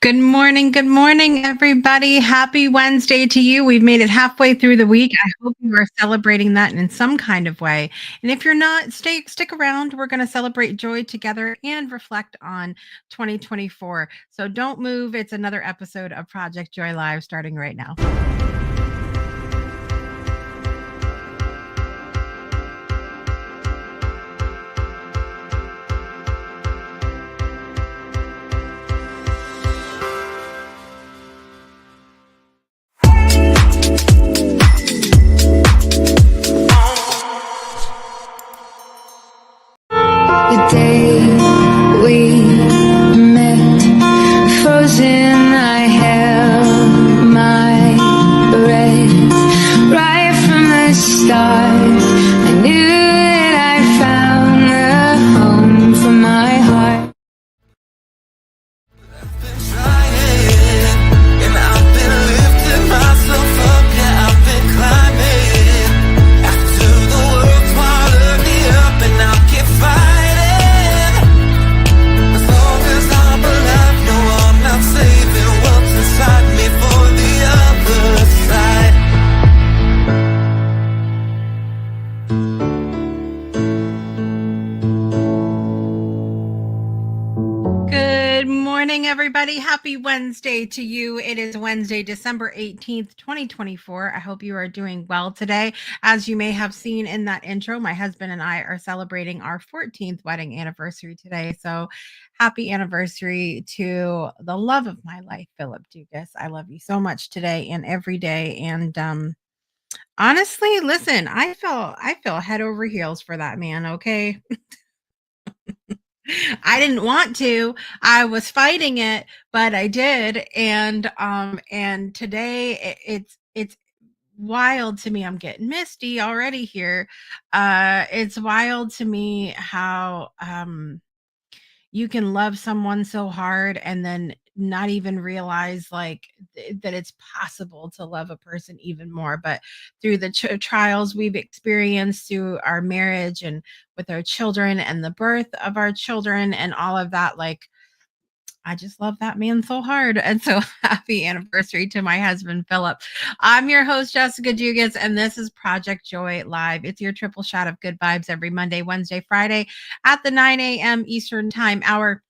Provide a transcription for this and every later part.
Good morning, everybody. Happy Wednesday to you. We've made it halfway through the week. I hope you are celebrating that in some kind of way. And if you're not, stick around. We're going to celebrate joy together and reflect on 2024. So don't move. It's another episode of Project Joy Live starting right now. The day we met, frozen, I held my breath. Right from the start, I knew that I found the home for my heart. Good morning, everybody. Happy Wednesday to you. It is Wednesday, December 18th, 2024. I hope you are doing well today. As you may have seen in that intro, my husband and I are celebrating our 14th wedding anniversary today. So happy anniversary to the love of my life, Philip Dugas. I love you so much today and every day. And honestly, listen, I feel head over heels for that man, okay? I didn't want to. I was fighting it, but I did. And today it's wild to me. I'm getting misty already here. It's wild to me how you can love someone so hard and then not even realize that it's possible to love a person even more, but through the trials we've experienced through our marriage and with our children and the birth of our children and all of that, I just love that man so hard. And so happy anniversary to my husband, Philip. I'm your host, Jessica Dugas, and this is Project Joy Live. It's your triple shot of good vibes every Monday, Wednesday, Friday at the 9 a.m. Eastern Time hour.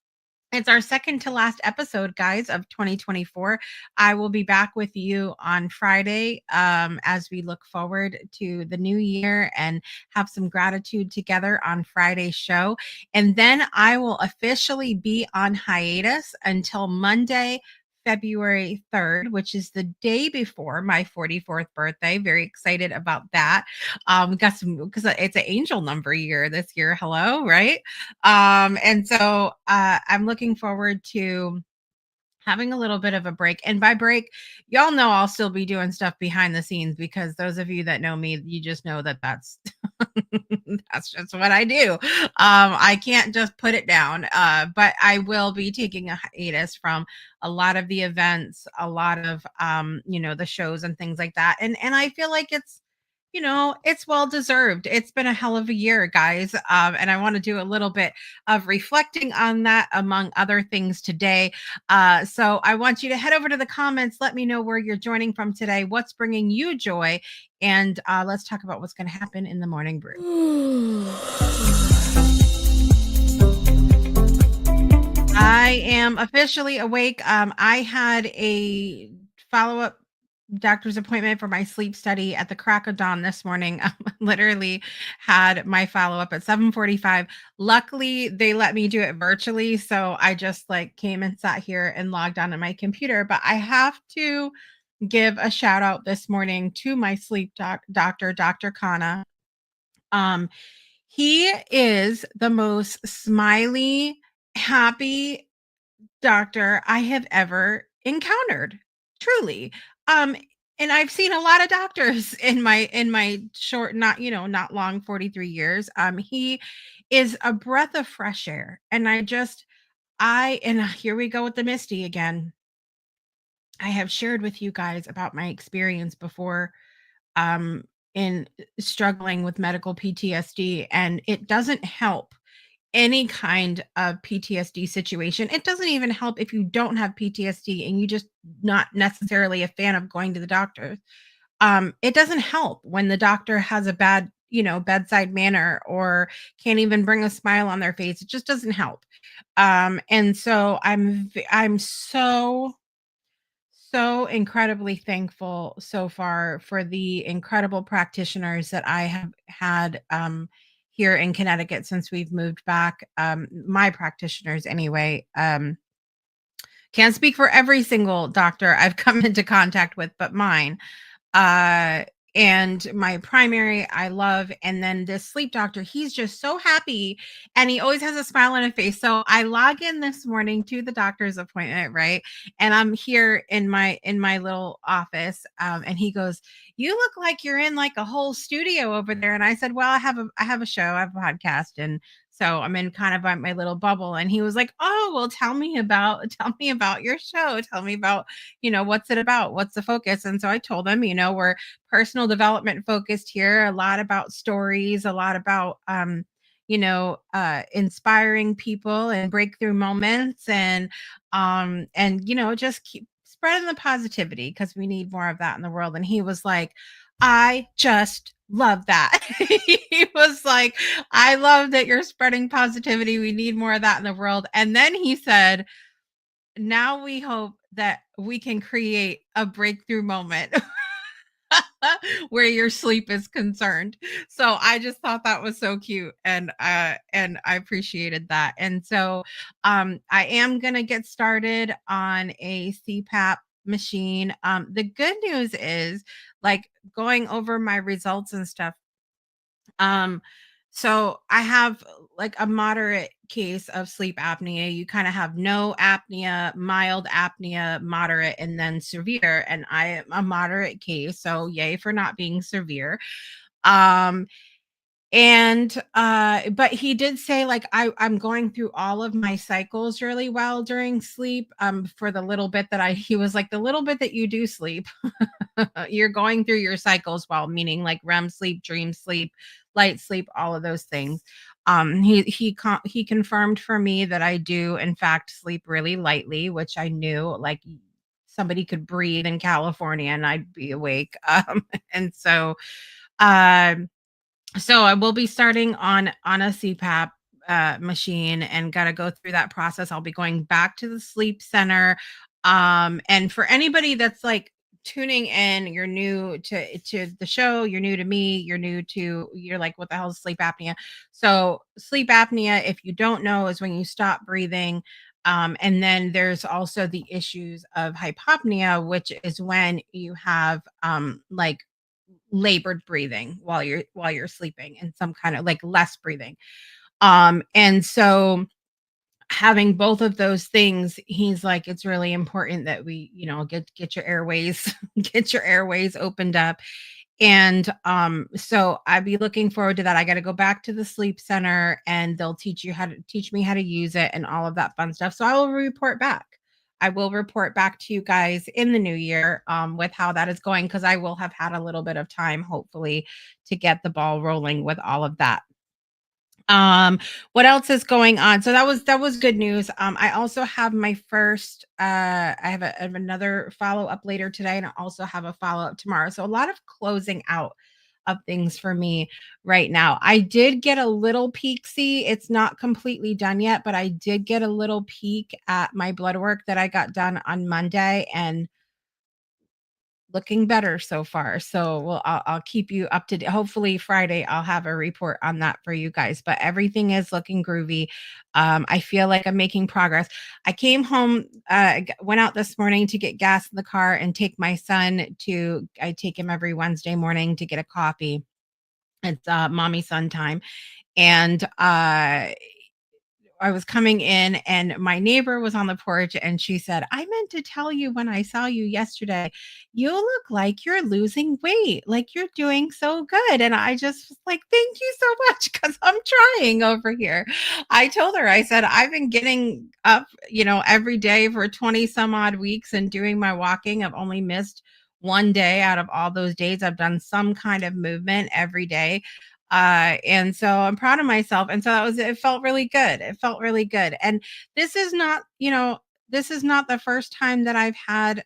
It's our second to last episode, guys, of 2024. I will be back with you on Friday as we look forward to the new year and have some gratitude together on Friday's show. And then I will officially be on hiatus until Monday, February 3rd, which is the day before my 44th birthday. Very excited about that. Got some because it's an angel number year this year. Hello, right? And so I'm looking forward to having a little bit of a break. And by break, y'all know I'll still be doing stuff behind the scenes because those of you that know me, you just know that that's that's just what I do. I can't just put it down, but I will be taking a hiatus from a lot of the events, a lot of the shows and things like that. And I feel like it's well deserved. It's been a hell of a year, guys. And I want to do a little bit of reflecting on that, among other things, today. So I want you to head over to the comments. Let me know where you're joining from today. What's bringing you joy? And let's talk about what's going to happen in the morning brew. I am officially awake. I had a follow up doctor's appointment for my sleep study at the crack of dawn this morning. Literally had my follow up at 7:45. Luckily, they let me do it virtually, so I just came and sat here and logged on to my computer. But I have to give a shout out this morning to my sleep doctor, Dr. Kana. Um, he is the most smiley, happy doctor I have ever encountered. Truly. Um, and I've seen a lot of doctors in my short, not long 43 years. He is a breath of fresh air. And here we go with the Misty again. I have shared with you guys about my experience before um in struggling with medical PTSD, and it doesn't help any kind of PTSD situation. It doesn't even help if you don't have PTSD and you just not necessarily a fan of going to the doctor. It doesn't help when the doctor has a bad, bedside manner or can't even bring a smile on their face. It just doesn't help. And so I'm so incredibly thankful so far for the incredible practitioners that I have had here in Connecticut since we've moved back. My practitioners, anyway. Can't speak for every single doctor I've come into contact with, but mine. uh and my primary I love, and then this sleep doctor, he's just so happy and he always has a smile on his face. So I log in this morning to the doctor's appointment, right? And I'm here in my little office, and he goes, "You look like you're in like a whole studio over there." And I said, "Well, I have a show, I have a podcast, and so I'm in kind of my little bubble." And he was like, "Oh, well, tell me about your show. Tell me about, what's it about? What's the focus?" And so I told him, we're personal development focused here, a lot about stories, a lot about, inspiring people and breakthrough moments, and just keep spreading the positivity because we need more of that in the world. And he was like, "I just love that." He was like, "I love that you're spreading positivity. We need more of that in the world." And then he said, "Now we hope that we can create a breakthrough moment where your sleep is concerned." So I just thought that was so cute, and I appreciated that. And so I am going to get started on a CPAP machine. The good news is, like, going over my results and stuff, um, so I have like a moderate case of sleep apnea. You kind of have no apnea, mild apnea, moderate, and then severe. And I am a moderate case. So yay for not being severe. Um, and but he did say, like, I'm going through all of my cycles really well during sleep. For the little bit that he was like, the little bit that you do sleep, you're going through your cycles well, meaning like REM sleep, dream sleep, light sleep, all of those things. He confirmed for me that I do in fact sleep really lightly, which I knew, like, somebody could breathe in California and I'd be awake. And um so I will be starting on a CPAP machine and got to go through that process. I'll be going back to the sleep center. And for anybody that's like tuning in, you're new to the show, you're new to me, you're like, what the hell is sleep apnea? So sleep apnea, if you don't know, is when you stop breathing. And then there's also the issues of hypopnea, which is when you have like labored breathing while you're sleeping, and some kind of like less breathing. And so having both of those things, he's like, it's really important that we, get your airways get your airways opened up. And so I'd be looking forward to that. I got to go back to the sleep center and they'll teach me how to use it and all of that fun stuff. So I will report back to you guys in the new year, with how that is going, because I will have had a little bit of time, hopefully, to get the ball rolling with all of that. What else is going on? So that was good news. I also have my first I have another follow-up later today, and I also have a follow-up tomorrow. So a lot of closing out of things for me right now. I did get a little peek. See, it's not completely done yet, but I did get a little peek at my blood work that I got done on Monday, and looking better so far. So I'll keep you up to date. Hopefully Friday I'll have a report on that for you guys. But everything is looking groovy. I feel like I'm making progress. I came home, went out this morning to get gas in the car and take my son to. I take him every Wednesday morning to get a coffee. It's mommy son time, and I was coming in and my neighbor was on the porch and she said, "I meant to tell you when I saw you yesterday, you look like you're losing weight. Like you're doing so good." And I just was like, "Thank you so much," because I'm trying over here. I told her, I said, "I've been getting up, every day for 20 some odd weeks and doing my walking. I've only missed one day out of all those days. I've done some kind of movement every day." And so I'm proud of myself. And so it felt really good. It felt really good. And this is not, this is not the first time that I've had,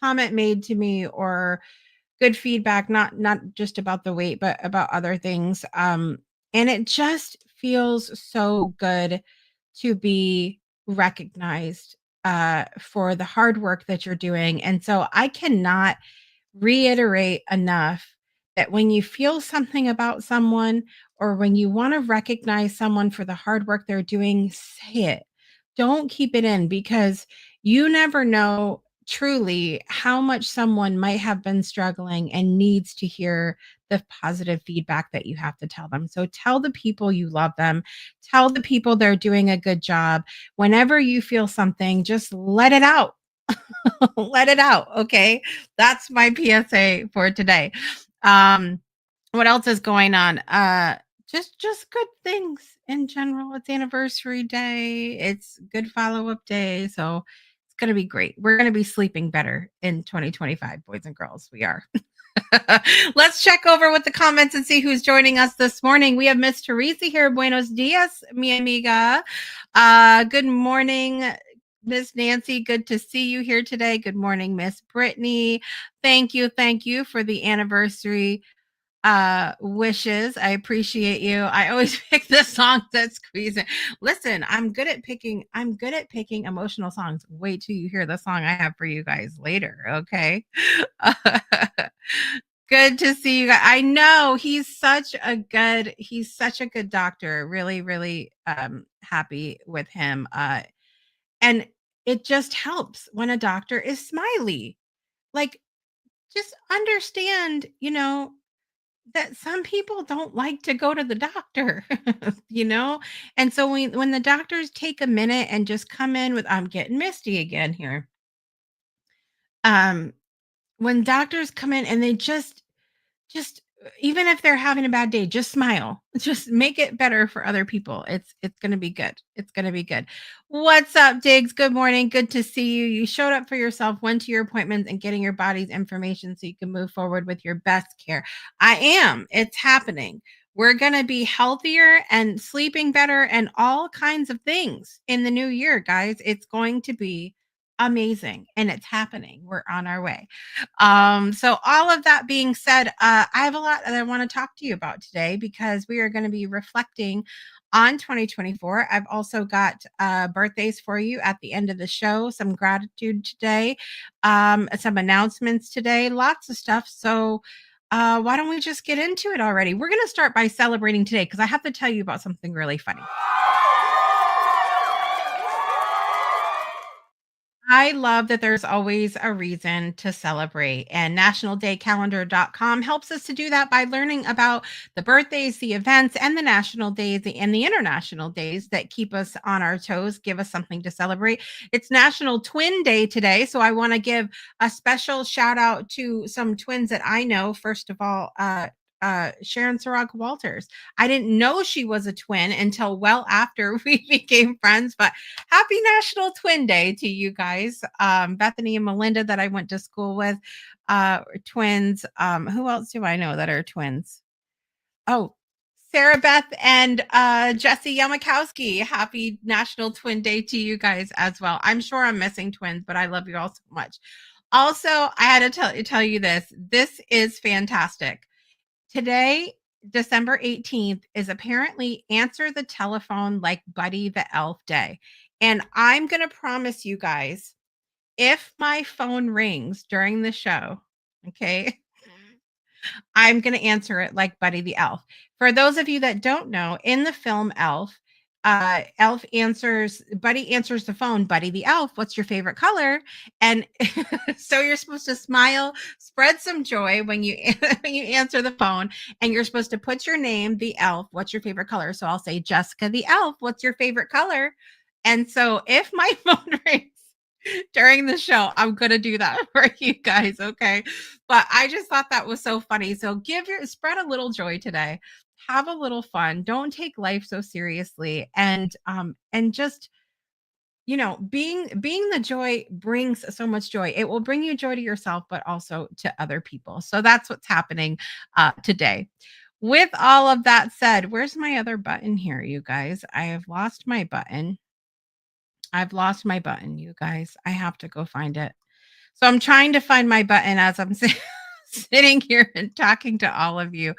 comment made to me or good feedback, not just about the weight, but about other things. And it just feels so good to be recognized for the hard work that you're doing. And so I cannot reiterate enough that when you feel something about someone or when you want to recognize someone for the hard work they're doing, say it. Don't keep it in, because you never know truly how much someone might have been struggling and needs to hear the positive feedback that you have to tell them. So tell the people you love them, tell the people they're doing a good job. Whenever you feel something, just let it out. Let it out. Okay. That's my PSA for today. Um, what else is going on? Just good things in general. It's anniversary day. It's good follow-up day. So it's gonna be great. We're gonna be sleeping better in 2025, boys and girls. We are. Let's check over with the comments and see who's joining us this morning. We have Miss Teresa here. Buenos dias, mi amiga. Good morning, Miss Nancy. Good to see you here today. Good morning, Miss Brittany. Thank you for the anniversary wishes. I appreciate you. I always pick the songs that squeeze in. Listen, I'm good at picking emotional songs. Wait till you hear the song I have for you guys later, okay? Good to see you guys. I know he's such a good doctor. Really, really happy with him. And it just helps when a doctor is smiley. Like, just understand, that some people don't like to go to the doctor, you know? And so when the doctors take a minute and just come in with, I'm getting misty again here. Um, when doctors come in and they just even if they're having a bad day, just smile. Just make it better for other people. It's going to be good. It's going to be good. What's up, Diggs? Good morning. Good to see you. You showed up for yourself, went to your appointments, and getting your body's information so you can move forward with your best care. I am. It's happening. We're going to be healthier and sleeping better and all kinds of things in the new year, guys. It's going to be amazing, and it's happening. We're on our way. So all of that being said, I have a lot that I want to talk to you about today because we are going to be reflecting on 2024. I've also got birthdays for you at the end of the show, some gratitude today, some announcements today, lots of stuff. So why don't we just get into it already? We're going to start by celebrating today because I have to tell you about something really funny. I love that there's always a reason to celebrate, and nationaldaycalendar.com helps us to do that by learning about the birthdays, the events, and the national days and the international days that keep us on our toes, give us something to celebrate. It's National Twin Day today, so I want to give a special shout out to some twins that I know. First of all, Sharon Sarag Walters. I didn't know she was a twin until well after we became friends, but happy National Twin Day to you guys. Bethany and Melinda that I went to school with, twins. Who else do I know that are twins? Oh, Sarah Beth and Jesse Yamakowski. Happy National Twin Day to you guys as well. I'm sure I'm missing twins, but I love you all so much. Also, I had to tell you this. This is fantastic. Today, December 18th, is apparently Answer the Telephone Like Buddy the Elf Day. And I'm going to promise you guys, if my phone rings during the show, okay, I'm going to answer it like Buddy the Elf. For those of you that don't know, in the film Elf, Buddy answers the phone, Buddy the Elf, what's your favorite color? And so you're supposed to smile, spread some joy when you when you answer the phone, and you're supposed to put your name, the elf, what's your favorite color? So I'll say, Jessica the Elf, what's your favorite color? And so if my phone rings during the show, I'm gonna do that for you guys, okay? But I just thought that was so funny. So spread a little joy today. Have a little fun. Don't take life so seriously, and just being the joy brings so much joy. It will bring you joy to yourself, but also to other people. So that's what's happening today. With all of that said, where's my other button here, you guys? I have lost my button. I've lost my button, you guys. I have to go find it. So I'm trying to find my button as I'm sitting here and talking to all of you.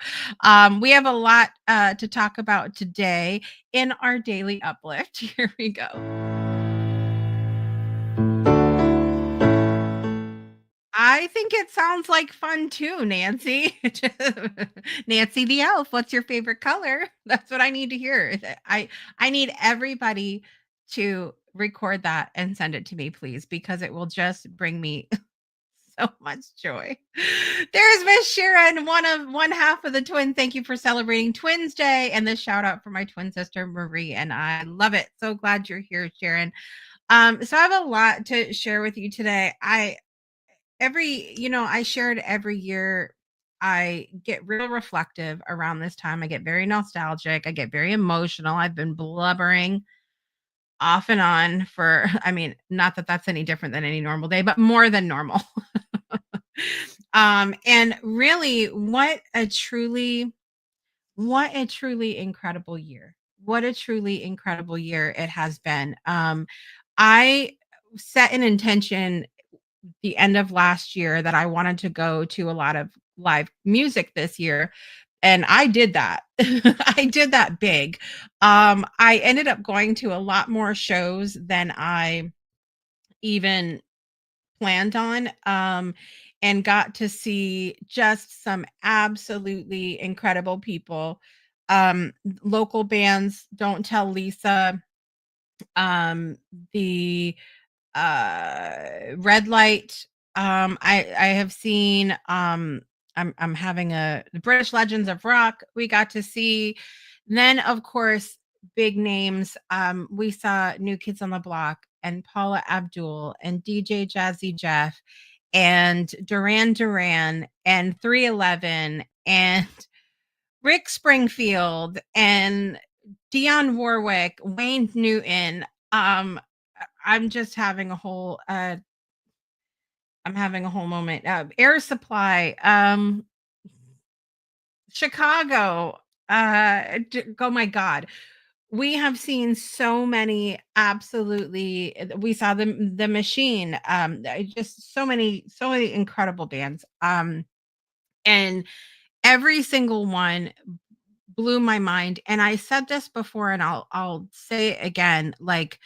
We have a lot to talk about today in our daily uplift. Here we go. I think it sounds like fun too, Nancy. Nancy the elf, what's your favorite color? That's what I need to hear. I need everybody to record that and send it to me, please, because it will just bring me so much joy. There's Miss Sharon, one half of the twin. Thank you for celebrating Twins Day, and this shout out for my twin sister Marie, and I love it. So glad you're here, Sharon. So I have a lot to share with you today. I shared every year. I get real reflective around this time. I get very nostalgic. I get very emotional. I've been blubbering off and on for, I mean, not that that's any different than any normal day, but more than normal. And really, what a truly incredible year. What a truly incredible year it has been. I set an intention the end of last year that I wanted to go to a lot of live music this year. And I did that. I did that big. I ended up going to a lot more shows than I even planned on, and got to see just some absolutely incredible people. Local bands, Don't Tell Lisa, um, the Red Light. I have seen. I'm having the British Legends of Rock. We got to see. Then, of course, big names. We saw New Kids on the Block and Paula Abdul and DJ Jazzy Jeff and Duran Duran and 311 and Rick Springfield and Dionne Warwick, Wayne Newton. I'm just having a whole I'm having a whole moment. Air Supply, Chicago. Oh my God. We have seen so many absolutely we saw the machine. Just so many incredible bands. And every single one blew my mind. And I said this before and I'll say it again. Like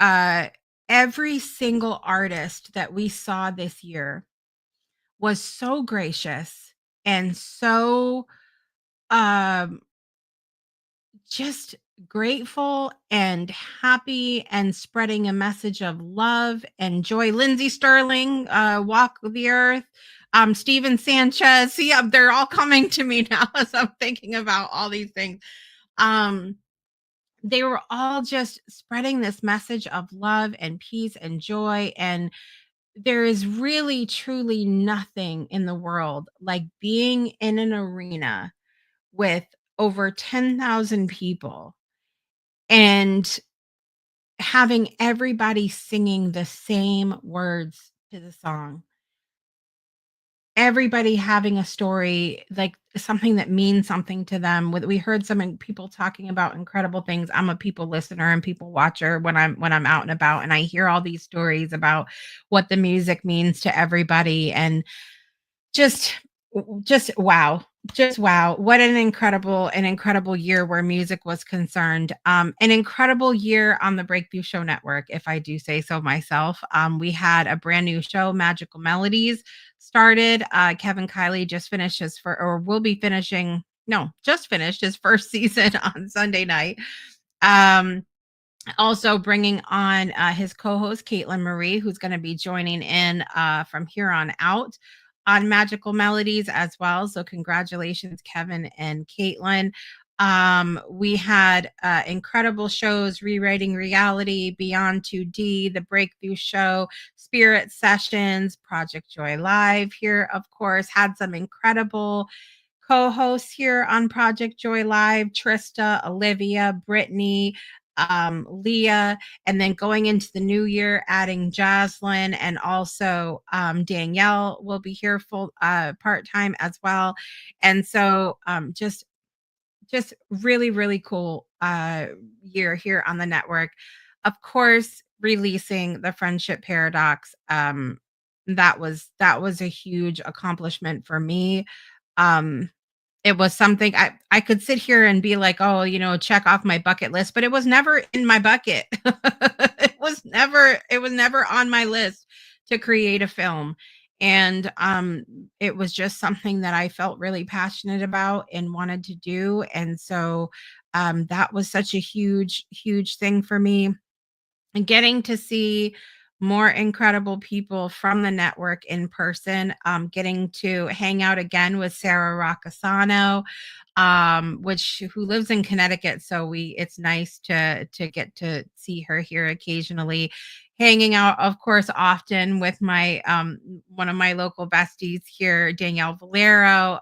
uh every single artist that we saw this year was so gracious and so um just grateful and happy and spreading a message of love and joy. Lindsey Sterling, Walk the Earth, Steven Sanchez. See, they're all coming to me now as I'm thinking about all these things. They were all just spreading this message of love and peace and joy. And there is really, truly nothing in the world like being in an arena with over 10,000 people and having everybody singing the same words to the song. Everybody having a story, like something that means something to them. We heard people talking about incredible things. I'm a people listener and people watcher when I'm out and about, and I hear all these stories about what the music means to everybody, and just just wow. Just wow. What an incredible year where music was concerned. An incredible year on the Breakthrough Show Network, if I do say so myself. We had a brand new show, Magical Melodies, started. Kevin Kiley just finished or will be finishing, no, just finished his first season on Sunday night. Also bringing on his co-host Caitlin Marie, who's going to be joining in from here on out on Magical Melodies as well. So congratulations, Kevin and Caitlin. We had incredible shows: Rewriting Reality, Beyond 2D, The Breakthrough Show, Spirit Sessions, Project Joy Live here, of course. Had some incredible co-hosts here on Project Joy Live: Trista, Olivia, Brittany, Leah, and then going into the new year, adding Jaslyn, and also Danielle will be here full part time as well. And so just really really cool year here on the network. Of course, releasing the Friendship Paradox, that was a huge accomplishment for me. um it was something I could sit here and be like, oh, check off my bucket list, but it was never in my bucket. It was never on my list to create a film. And it was just something that I felt really passionate about and wanted to do. And so that was such a huge huge thing for me, and getting to see more incredible people from the network in person, getting to hang out again with Sarah Roccasano, which who lives in Connecticut. So it's nice to get to see her here occasionally. Hanging out, of course, often with my one of my local besties here, Danielle Valero,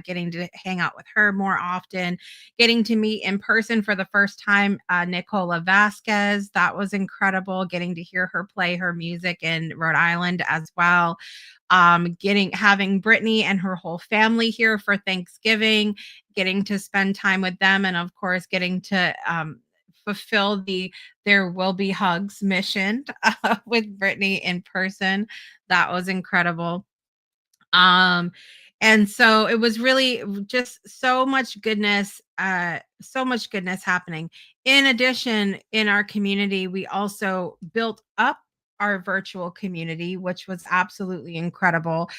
getting to hang out with her more often, getting to meet in person for the first time Nicola Vasquez. That was incredible, getting to hear her play her music in Rhode Island as well. Getting having Brittany and her whole family here for Thanksgiving, getting to spend time with them, and of course getting to fulfill the there will be hugs mission with Brittany in person. That was incredible. um and so it was really just so much goodness happening. In addition, in our community, we also built up our virtual community, which was absolutely incredible.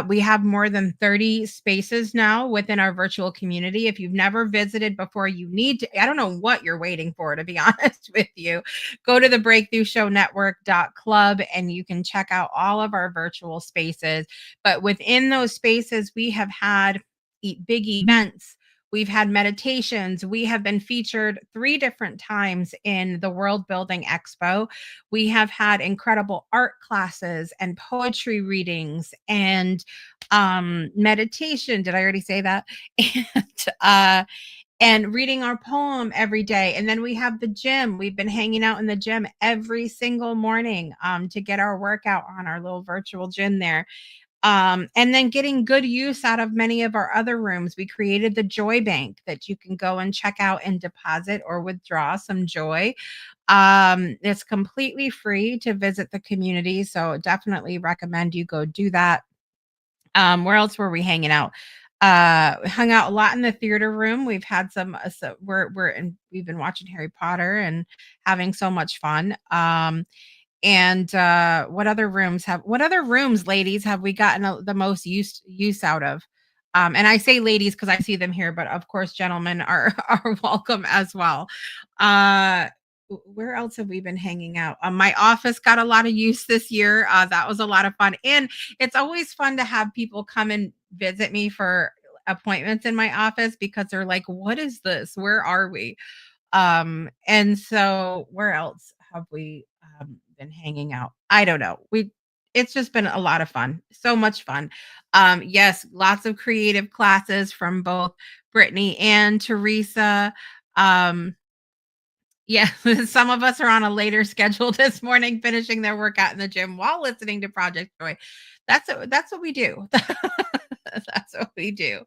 We have more than 30 spaces now within our virtual community. If you've never visited before, you need to. I don't know what you're waiting for, to be honest with you. Go to the breakthroughshownetwork.club and you can check out all of our virtual spaces. But within those spaces, we have had big events. We've had meditations. We have been featured 3 different times in the World Building Expo. We have had incredible art classes and poetry readings and meditation. Did I already say that? And and reading our poem every day. And then we have the gym. We've been hanging out in the gym every single morning to get our workout on, our little virtual gym there. And then getting good use out of many of our other rooms. We created the Joy Bank that you can go and check out and deposit or withdraw some joy. It's completely free to visit the community, so definitely recommend you go do that. Where else were we hanging out? Hung out a lot in the theater room. We've had some so we've been watching Harry Potter and having so much fun. And what other rooms, ladies, have we gotten the most use out of? And I say ladies because I see them here, but of course gentlemen are are welcome as well. uh where else have we been hanging out? My office got a lot of use this year. That was a lot of fun, and it's always fun to have people come and visit me for appointments in my office because they're like, what is this, where are we? And so where else have we been hanging out? I don't know. It's just been a lot of fun. So much fun. Yes, lots of creative classes from both Brittany and Teresa. Um, yeah, some of us are on a later schedule this morning, finishing their workout in the gym while listening to Project Joy. That's what we do. That's what we do.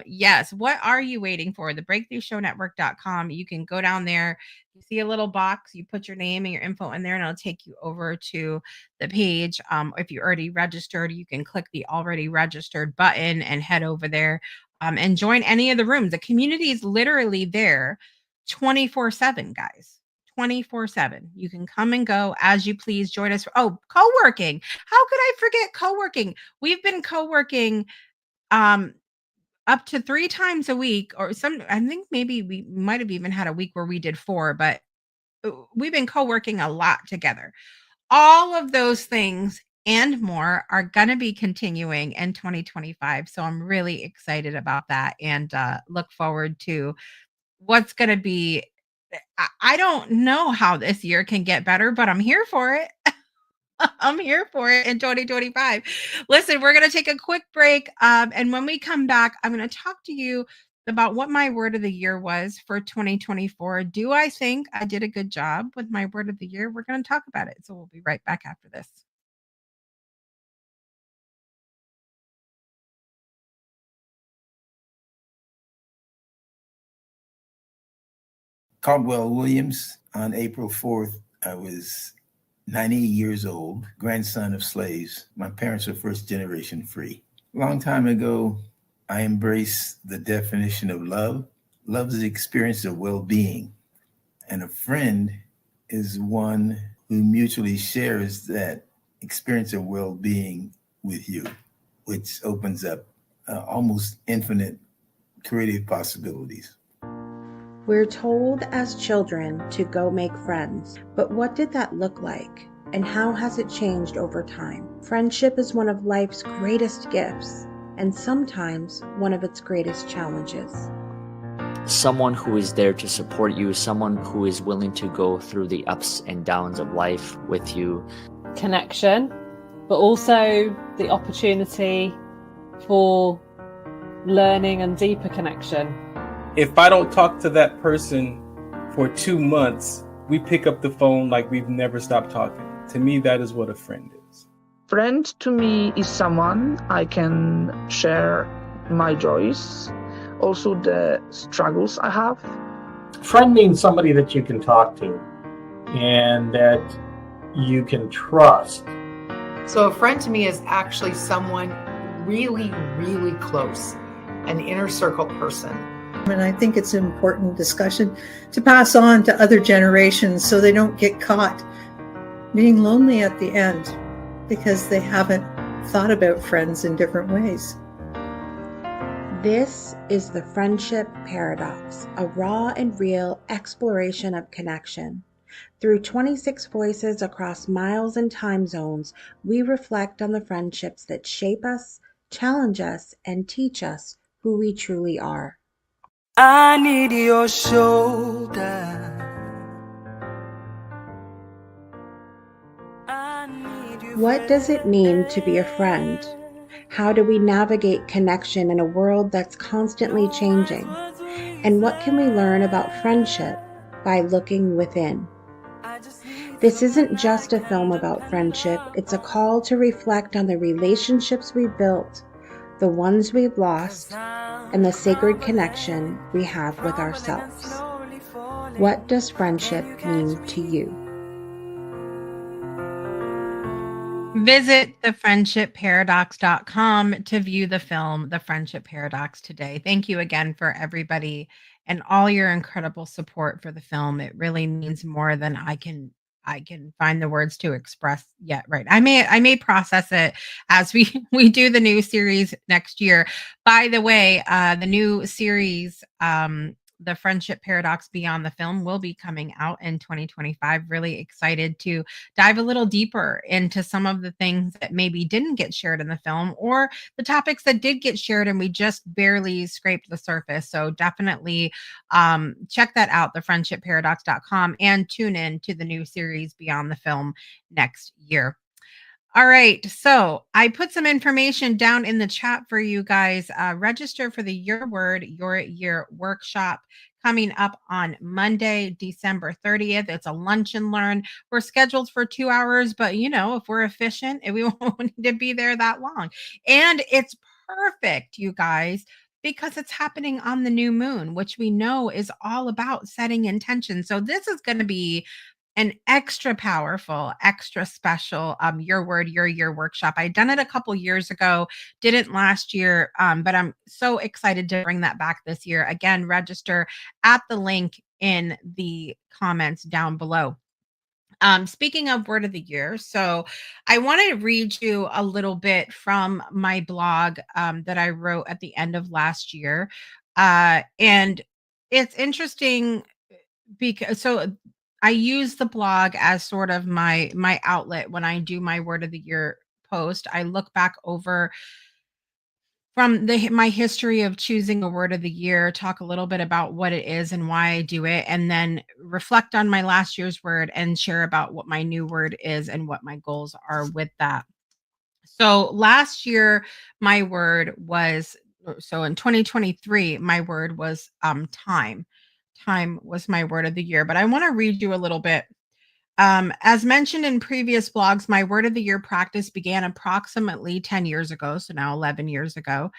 Yes. What are you waiting for? The breakthroughshownetwork.com. You can go down there. You see a little box. You put your name and your info in there, and it'll take you over to the page. If you already registered, you can click the already registered button and head over there and join any of the rooms. The community is literally there 24/7, guys. 24/7. You can come and go as you please. Join us. Oh, co-working. How could I forget co-working? We've been co-working um up to 3 times a week, or some I think maybe we might have even had a week where we did 4, but we've been co-working a lot together. All of those things and more are going to be continuing in 2025. So I'm really excited about that, and look forward to what's going to be. I don't know how this year can get better, but I'm here for it. I'm here for it in 2025. Listen, we're going to take a quick break. And when we come back, I'm going to talk to you about what my word of the year was for 2024. Do I think I did a good job with my word of the year? We're going to talk about it. So we'll be right back after this. Caldwell Williams. On April 4th, I was 90 years old, grandson of slaves. My parents were first generation free. A long time ago, I embraced the definition of love. Love is the experience of well being, and a friend is one who mutually shares that experience of well being with you, which opens up almost infinite creative possibilities. We're told as children to go make friends, but what did that look like? And how has it changed over time? Friendship is one of life's greatest gifts, and sometimes one of its greatest challenges. Someone who is there to support you, someone who is willing to go through the ups and downs of life with you. Connection, but also the opportunity for learning and deeper connection. If I don't talk to that person for 2 months, we pick up the phone like we've never stopped talking. To me, that is what a friend is. Friend to me is someone I can share my joys, also the struggles I have. Friend means somebody that you can talk to and that you can trust. So a friend to me is actually someone really, really close, an inner circle person. And I think it's an important discussion to pass on to other generations so they don't get caught being lonely at the end because they haven't thought about friends in different ways. This is the Friendship Paradox, a raw and real exploration of connection. Through 26 voices across miles and time zones, we reflect on the friendships that shape us, challenge us, and teach us who we truly are. I need your shoulder. What does it mean to be a friend? How do we navigate connection in a world that's constantly changing? And what can we learn about friendship by looking within? This isn't just a film about friendship, it's a call to reflect on the relationships we built, the ones we've lost, and the sacred connection we have with ourselves. What does friendship mean to you? Visit thefriendshipparadox.com to view the film The Friendship Paradox today. Thank you again for everybody and all your incredible support for the film. It really means more than I can find the words to express yet. Right. I may process it as we do the new series next year. By the way, the new series, The Friendship Paradox Beyond the Film, will be coming out in 2025. Really excited to dive a little deeper into some of the things that maybe didn't get shared in the film or the topics that did get shared and we just barely scraped the surface. So definitely check that out, thefriendshipparadox.com, and tune in to the new series Beyond the Film next year. All right, so I put some information down in the chat for you guys. Register for the Your Word, Your Year workshop coming up on Monday, December 30th. It's a lunch and learn. We're scheduled for 2 hours, but if we're efficient, we won't need to be there that long. And it's perfect, you guys, because it's happening on the new moon, which we know is all about setting intention. So this is going to be an extra powerful, extra special Your Word, Your Year workshop. I'd done it a couple years ago, didn't last year, but I'm so excited to bring that back this year. Again, register at the link in the comments down below. Speaking of word of the year, so I want to read you a little bit from my blog that I wrote at the end of last year. And it's interesting because I use the blog as sort of my outlet when I do my word of the year post. I look back over from my history of choosing a word of the year, talk a little bit about what it is and why I do it, and then reflect on my last year's word and share about what my new word is and what my goals are with that. So last year, my word was so in 2023, my word was time. Time was my word of the year. But I want to read you a little bit. As mentioned in previous blogs, my word of the year practice began approximately 10 years ago, so now 11 years ago.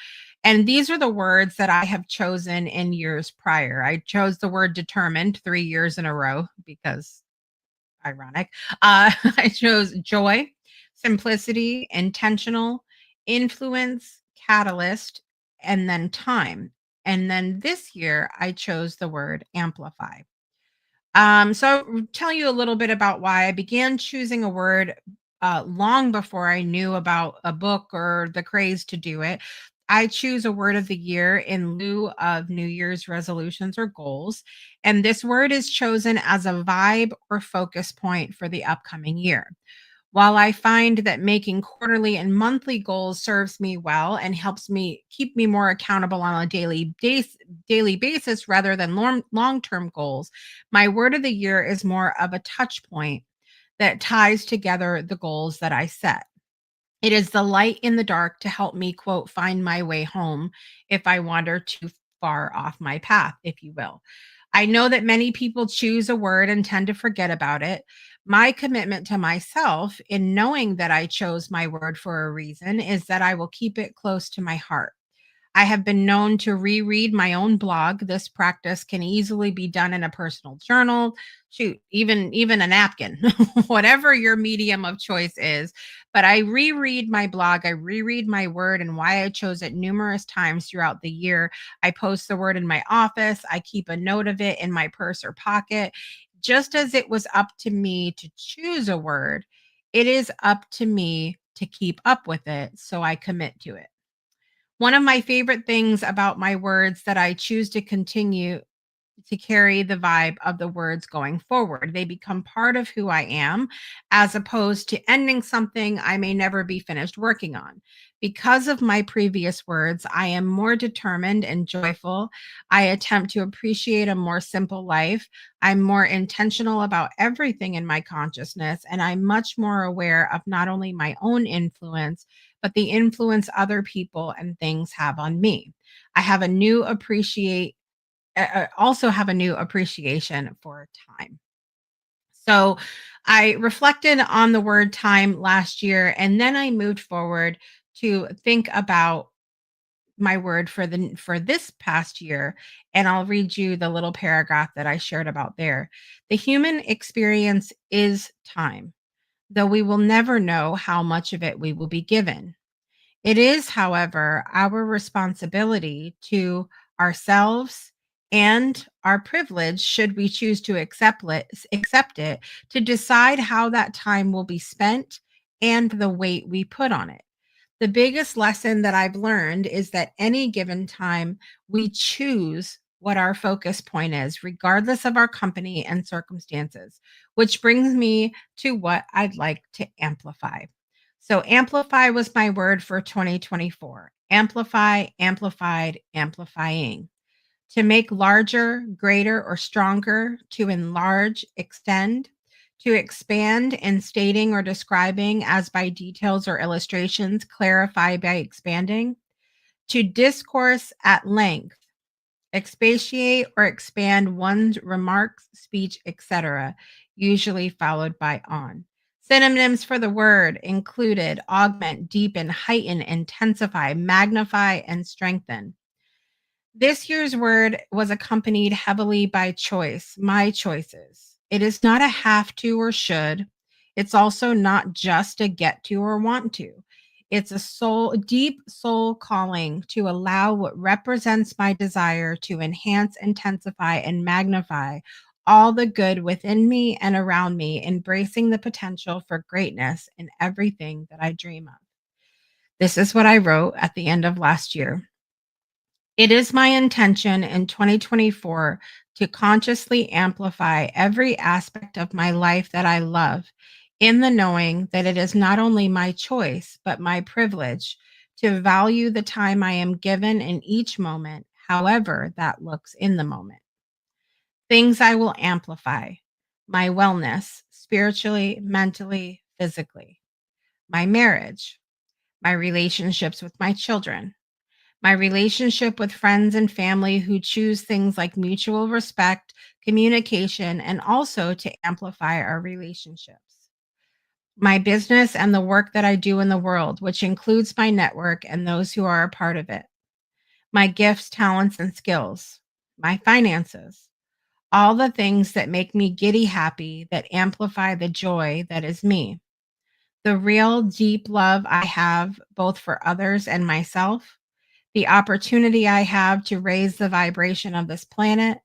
And these are the words that I have chosen in years prior. I chose the word determined 3 years in a row because ironic. I chose joy, simplicity, intentional, influence, catalyst, and then time. And then this year, I chose the word amplify. So I'll tell you a little bit about why I began choosing a word long before I knew about a book or the craze to do it. I choose a word of the year in lieu of New Year's resolutions or goals. And this word is chosen as a vibe or focus point for the upcoming year. While I find that making quarterly and monthly goals serves me well and helps me keep me more accountable on a daily basis rather than long-term goals, my word of the year is more of a touch point that ties together the goals that I set. It is the light in the dark to help me, quote, find my way home if I wander too far off my path, if you will. I know that many people choose a word and tend to forget about it. My commitment to myself in knowing that I chose my word for a reason is that I will keep it close to my heart. I have been known to reread my own blog. This practice can easily be done in a personal journal, shoot, even a napkin, whatever your medium of choice is. But I reread my blog, I reread my word and why I chose it numerous times throughout the year. I post the word in my office, I keep a note of it in my purse or pocket. Just as it was up to me to choose a word, it is up to me to keep up with it, so I commit to it. One of my favorite things about my words that I choose to continue to carry the vibe of the words going forward. They become part of who I am, as opposed to ending something I may never be finished working on. Because of my previous words, I am more determined and joyful. I attempt to appreciate a more simple life. I'm more intentional about everything in my consciousness, and I'm much more aware of not only my own influence, but the influence other people and things have on me. I have a new appreciate also have a new appreciation for time. So I reflected on the word time last year, and then I moved forward to think about my word for this past year, and I'll read you the little paragraph that I shared about there. The human experience is time, though we will never know how much of it we will be given. It is, however, our responsibility to ourselves and our privilege, should we choose to accept it, to decide how that time will be spent and the weight we put on it. The biggest lesson that I've learned is that any given time, we choose what our focus point is, regardless of our company and circumstances, which brings me to what I'd like to amplify. So, amplify was my word for 2024. Amplify, amplified, amplifying. To make larger, greater, or stronger, to enlarge, extend, to expand in stating or describing as by details or illustrations, clarify by expanding, to discourse at length, expatiate or expand one's remarks, speech, etc., usually followed by on. Synonyms for the word included augment, deepen, heighten, intensify, magnify, and strengthen. This year's word was accompanied heavily by choice, my choices. It is not a have to or should. It's also not just a get to or want to. It's a deep soul calling to allow what represents my desire to enhance, intensify, and magnify all the good within me and around me, embracing the potential for greatness in everything that I dream of. This is what I wrote at the end of last year. It is my intention in 2024 to consciously amplify every aspect of my life that I love, in the knowing that it is not only my choice, but my privilege to value the time I am given in each moment, however that looks in the moment. Things I will amplify: my wellness, spiritually, mentally, physically, my marriage, my relationships with my children, my relationship with friends and family who choose things like mutual respect, communication, and also to amplify our relationships. My business and the work that I do in the world, which includes my network and those who are a part of it, my gifts, talents, and skills, my finances, all the things that make me giddy happy, that amplify the joy that is me. The real deep love I have both for others and myself, the opportunity I have to raise the vibration of this planet,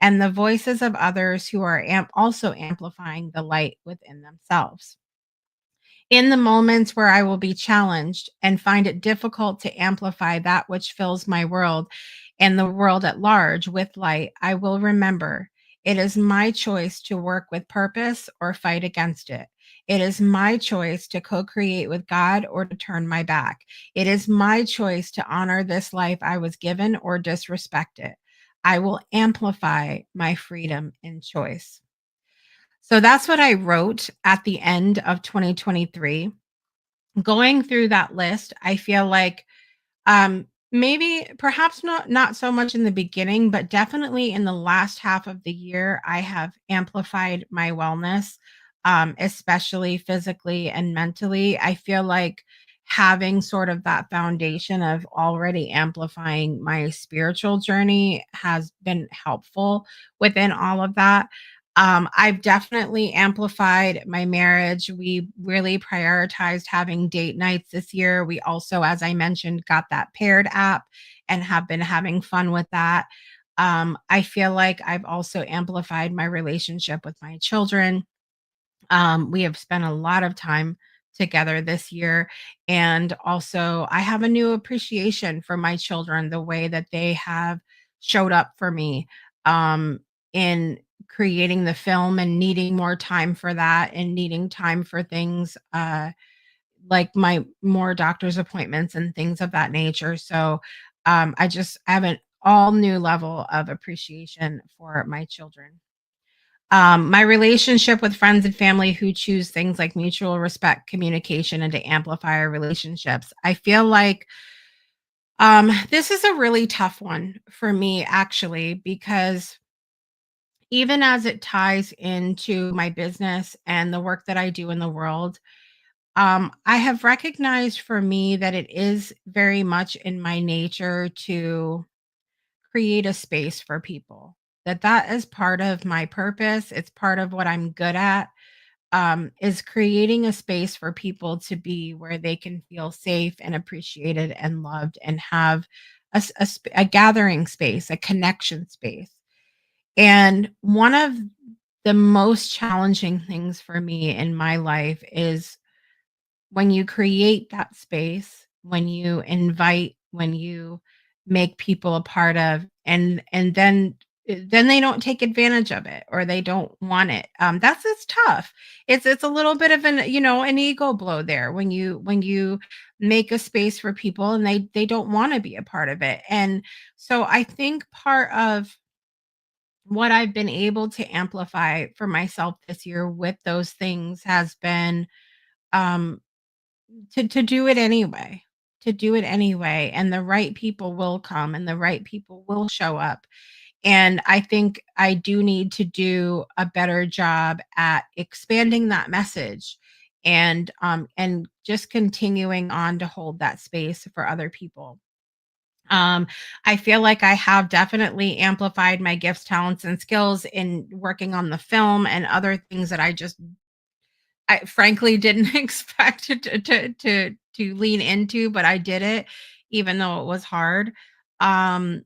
and the voices of others who are also amplifying the light within themselves. In the moments where I will be challenged and find it difficult to amplify that which fills my world and the world at large with light, I will remember it is my choice to work with purpose or fight against it. It is my choice to co create with God or to turn my back. It is my choice to honor this life I was given or disrespect it. I will amplify my freedom and choice. So that's what I wrote at the end of 2023. Going through that list, I feel like maybe perhaps not so much in the beginning, but definitely in the last half of the year, I have amplified my wellness, especially physically and mentally. I feel like having sort of that foundation of already amplifying my spiritual journey has been helpful within all of that. I've definitely amplified my marriage. We really prioritized having date nights this year. We also, as I mentioned, got that paired app and have been having fun with that. I feel like I've also amplified my relationship with my children. We have spent a lot of time together this year. And also, I have a new appreciation for my children, the way that they have showed up for me in creating the film and needing more time for that and needing time for things like my more doctor's appointments and things of that nature. So I have an all new level of appreciation for my children. My relationship with friends and family who choose things like mutual respect, communication, and to amplify our relationships. I feel like this is a really tough one for me, actually, because even as it ties into my business and the work that I do in the world, I have recognized for me that it is very much in my nature to create a space for people. That is part of my purpose. It's part of what I'm good at. Is creating a space for people to be where they can feel safe and appreciated and loved and have a gathering space, a connection space. And one of the most challenging things for me in my life is when you create that space, when you invite, when you make people a part of, and then they don't take advantage of it or they don't want it. It's tough. It's a little bit of an ego blow there when you make a space for people and they don't want to be a part of it. And so I think part of what I've been able to amplify for myself this year with those things has been um to do it anyway, to do it anyway, and the right people will come and the right people will show up. And I think I do need to do a better job at expanding that message and just continuing on to hold that space for other people. Um, I feel like I have definitely amplified my gifts, talents, and skills in working on the film and other things that I frankly didn't expect to lean into, but I did it even though it was hard. Um,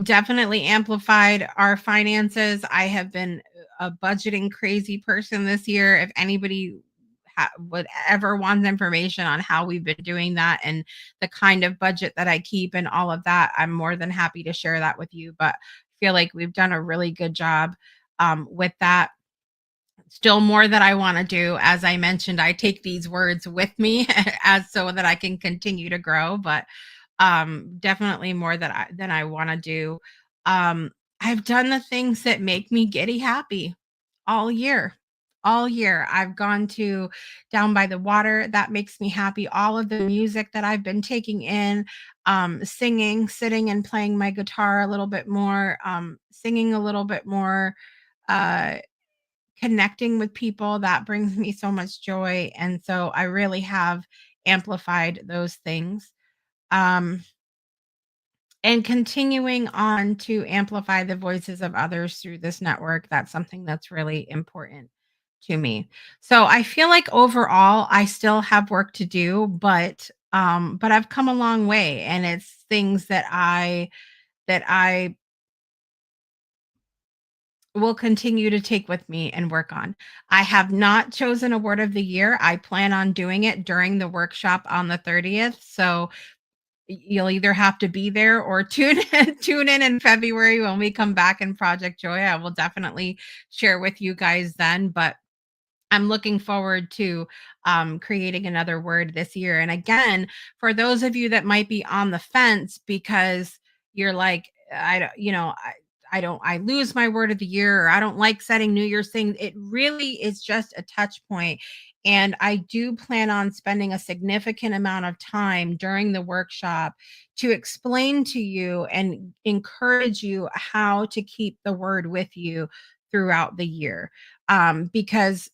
Definitely amplified our finances. I have been a budgeting crazy person this year. If anybody would ever want information on how we've been doing that and the kind of budget that I keep and all of that, I'm more than happy to share that with you. But I feel like we've done a really good job with that. Still more that I want to do. As I mentioned, I take these words with me as so that I can continue to grow, but definitely more that I want to do. I've done the things that make me giddy happy all year. all year. I've gone to Down by the Water. That makes me happy. All of the music that I've been taking in, singing, sitting and playing my guitar a little bit more, singing a little bit more, uh, connecting with people, that brings me so much joy. And so I really have amplified those things. Um, and continuing on to amplify the voices of others through this network, that's something that's really important to me. So I feel like overall I still have work to do, but I've come a long way, and it's things that I will continue to take with me and work on. I have not chosen a word of the year. I plan on doing it during the workshop on the 30th. So you'll either have to be there or tune in February when we come back in Project Joy. I will definitely share with you guys then, but I'm looking forward to creating another word this year. And again, for those of you that might be on the fence because you're like, I don't, I don't, I lose my word of the year, or I don't like setting New Year's things. It really is just a touch point. And I do plan on spending a significant amount of time during the workshop to explain to you and encourage you how to keep the word with you throughout the year. Because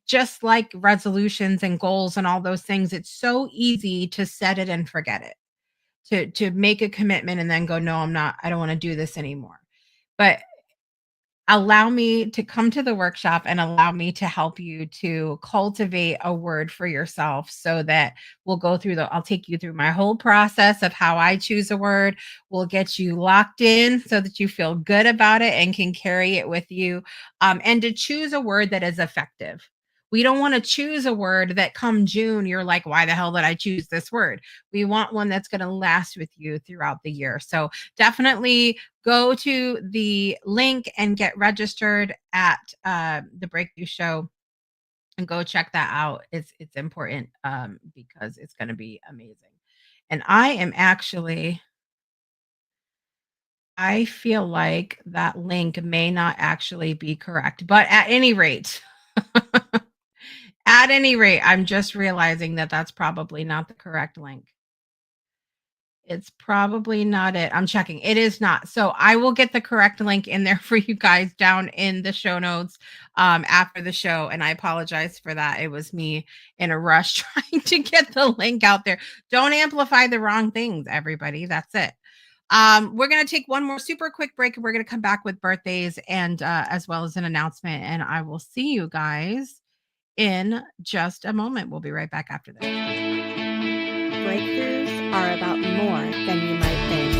just like resolutions and goals and all those things, it's so easy to set it and forget it, to make a commitment and then go, no, I don't want to do this anymore. But allow me to come to the workshop and allow me to help you to cultivate a word for yourself, so that I'll take you through my whole process of how I choose a word. We'll get you locked in so that you feel good about it and can carry it with you. And to choose a word that is effective. We don't want to choose a word that come June, you're like, why the hell did I choose this word? We want one that's going to last with you throughout the year. So definitely go to the link and get registered at the Breakthrough Show and go check that out. It's important because it's going to be amazing. And I feel like that link may not actually be correct, but at any rate, I'm just realizing that that's probably not the correct link. It's probably not it. I'm checking. It is not. So I will get the correct link in there for you guys down in the show notes after the show. And I apologize for that. It was me in a rush trying to get the link out there. Don't amplify the wrong things, everybody. That's it. We're going to take one more super quick break, and we're going to come back with birthdays and as well as an announcement. And I will see you guys in just a moment. We'll be right back after this. Breakthroughs are about more than you might think.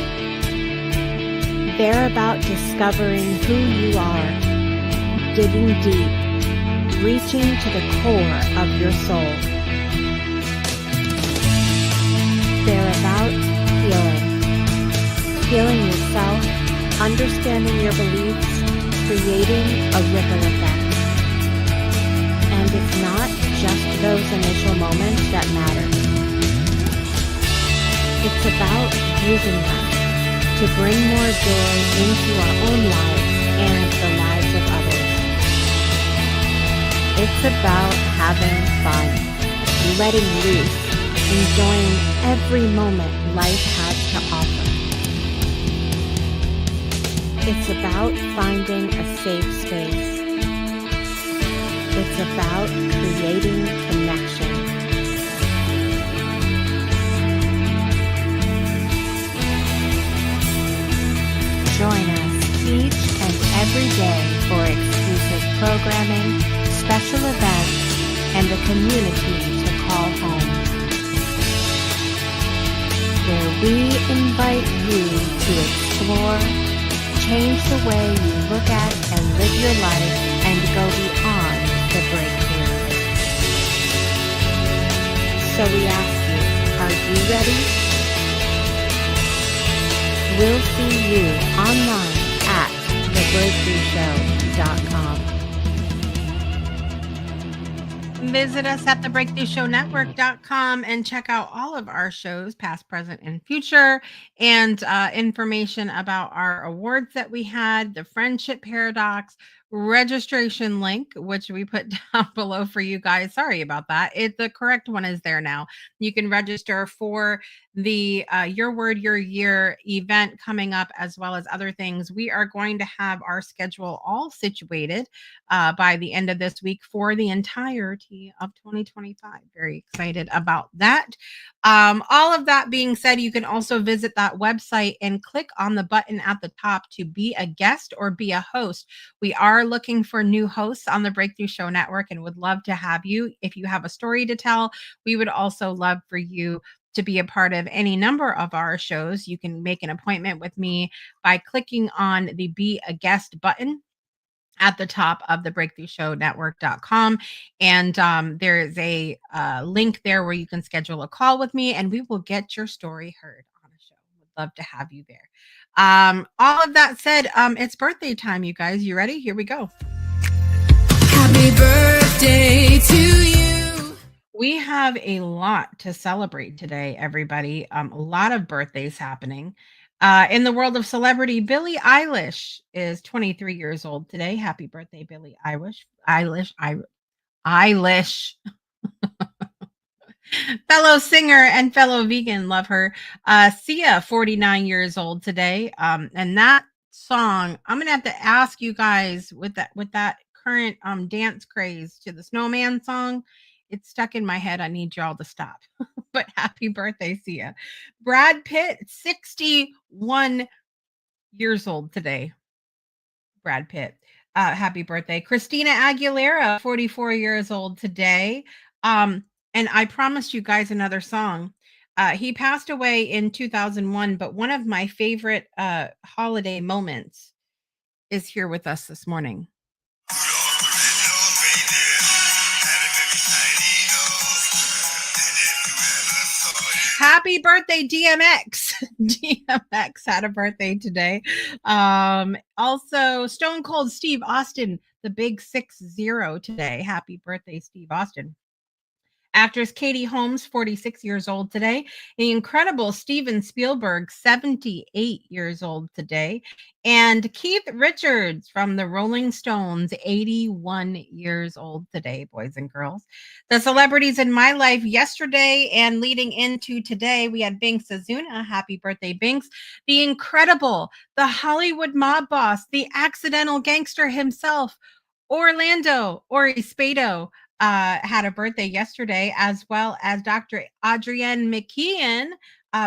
They're about discovering who you are, digging deep, reaching to the core of your soul. They're about healing yourself, understanding your beliefs, creating a ripple effect. And it's not just those initial moments that matter. It's about using them to bring more joy into our own lives and the lives of others. It's about having fun, letting loose, enjoying every moment life has to offer. It's about finding a safe space. It's about creating connection. Join us each and every day for exclusive programming, special events, and a community to call home, where we invite you to explore, change the way you look at and live your life, and go beyond the breakthrough. So we ask you, are you ready? We'll see you online at thebreakthroughshow.com. Visit us at thebreakthroughshownetwork.com and check out all of our shows, past, present, and future, and information about our awards that we had, the Friendship Paradox, registration link, which we put down below for you guys. Sorry about that. The correct one is there now. You can register for the Your Word, Your Year event coming up, as well as other things. We are going to have our schedule all situated by the end of this week for the entirety of 2025. Very excited about that. All of that being said, you can also visit that website and click on the button at the top to be a guest or be a host. We are looking for new hosts on the Breakthrough Show Network and would love to have you. If you have a story to tell, we would also love for you to be a part of any number of our shows. You can make an appointment with me by clicking on the Be a Guest button at the top of the breakthroughshownetwork.com. And there is a link there where you can schedule a call with me and we will get your story heard on a show. Would love to have you there. All of that said, it's birthday time, you guys. You ready? Here we go. Happy birthday to you. We have a lot to celebrate today, everybody. A lot of birthdays happening. In the world of celebrity, Billie Eilish is 23 years old today. Happy birthday, Billie Eilish. Fellow singer and fellow vegan, love her. Sia, 49 years old today. And that song, I'm gonna have to ask you guys with that current dance craze to the Snowman song. It's stuck in my head. I need y'all to stop. But happy birthday, Sia. Brad Pitt, 61 years old today. Brad Pitt. Happy birthday. Christina Aguilera, 44 years old today. And I promised you guys another song. He passed away in 2001, but one of my favorite holiday moments is here with us this morning. Happy birthday, DMX. DMX had a birthday today. Also, Stone Cold Steve Austin, the big 6-0 today. Happy birthday, Steve Austin. Actress Katie Holmes, 46 years old today. The incredible Steven Spielberg, 78 years old today. And Keith Richards from the Rolling Stones, 81 years old today, boys and girls. The celebrities in my life yesterday and leading into today, we had Binks Azuna. Happy birthday, Binks. The incredible, the Hollywood mob boss, the accidental gangster himself, Orlando Ori Spado. Had a birthday yesterday, as well as Dr. Adrienne McKeon,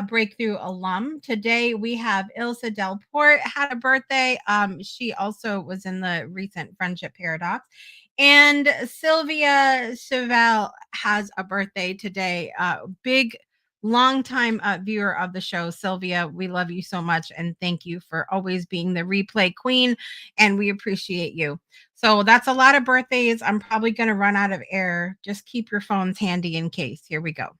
Breakthrough alum. Today we have Ilsa Delport had a birthday. She also was in the recent Friendship Paradox. And Sylvia Chevelle has a birthday today. Big longtime viewer of the show. Sylvia, we love you so much and thank you for always being the replay queen, and we appreciate you. So that's a lot of birthdays. I'm probably going to run out of air. Just keep your phones handy in case. Here we go.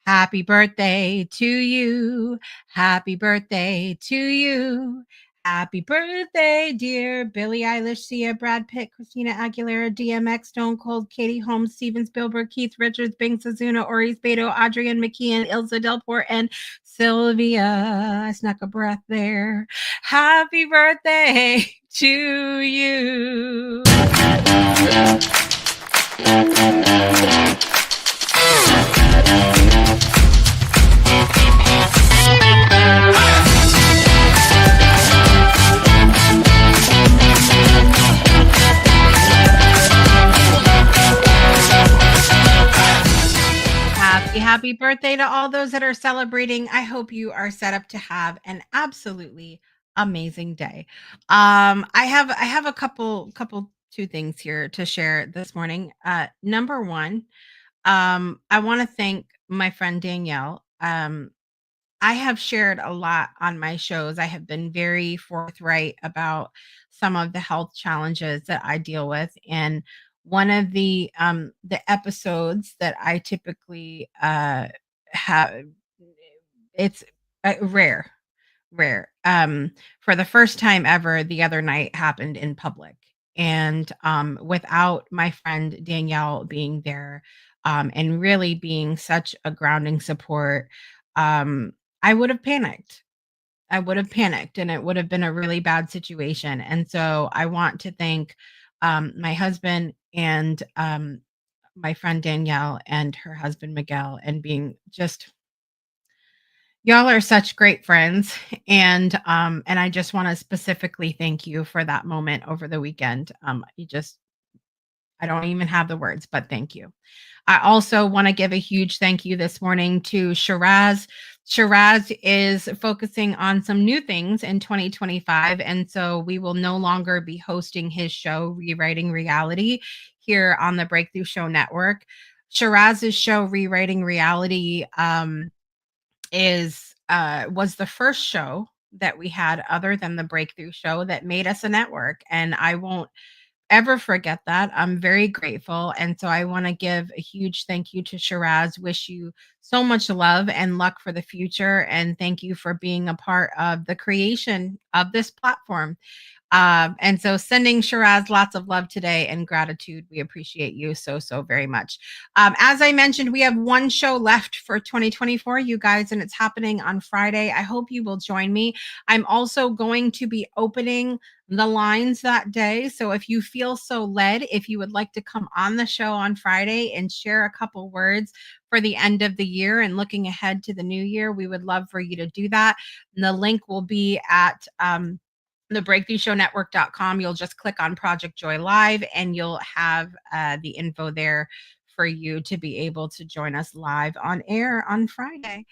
Happy birthday to you. Happy birthday to you. Happy birthday, dear Billie Eilish, Sia, Brad Pitt, Christina Aguilera, DMX, Stone Cold, Katie Holmes, Steven Spielberg, Keith Richards, Binks Azuna, Ori Spado, Adrienne McKeon, Ilsa Delport, and Sylvia. I snuck a breath there. Happy birthday to you. Happy birthday to all those that are celebrating. I hope you are set up to have an absolutely amazing day. I have a couple two things here to share this morning. Number one, I want to thank my friend Danielle. I have shared a lot on my shows. I have been very forthright about some of the health challenges that I deal with, and one of the episodes that I typically have, it's rare. For the first time ever, the other night happened in public, and without my friend Danielle being there, and really being such a grounding support, I would have panicked. would have panicked and it would have been a really bad situation. And so I want to thank my husband and my friend Danielle and her husband Miguel, and being just, y'all are such great friends. And I just want to specifically thank you for that moment over the weekend. I don't even have the words, but thank you. I also want to give a huge thank you this morning to Shiraz. Shiraz is focusing on some new things in 2025. And so we will no longer be hosting his show, Rewriting Reality, here on the Breakthrough Show Network. Shiraz's show, Rewriting Reality, was the first show that we had other than the Breakthrough Show that made us a network. And I won't ever forget that. I'm very grateful. And so I want to give a huge thank you to Shiraz. Wish you so much love and luck for the future. And thank you for being a part of the creation of this platform. And so sending Shiraz lots of love today and gratitude. We appreciate you so very much. As I mentioned, we have one show left for 2024, you guys, and it's happening on Friday. I hope you will join me. I'm also going to be opening the lines that day. So if you feel so led, if you would like to come on the show on Friday and share a couple words for the end of the year and looking ahead to the new year, we would love for you to do that. And the link will be at thebreakthroughshownetwork.com. You'll just click on Project Joy Live and you'll have the info there for you to be able to join us live on air on Friday.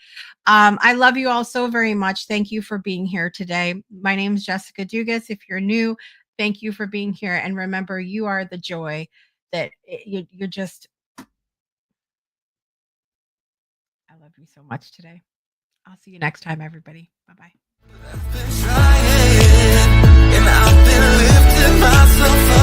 I love you all so very much. Thank you for being here today. My name is Jessica Dugas. If you're new, thank you for being here. And remember, you are the joy that you're just, I love you so much today. I'll see you next time, everybody. Bye-bye. And I've been lifting myself up.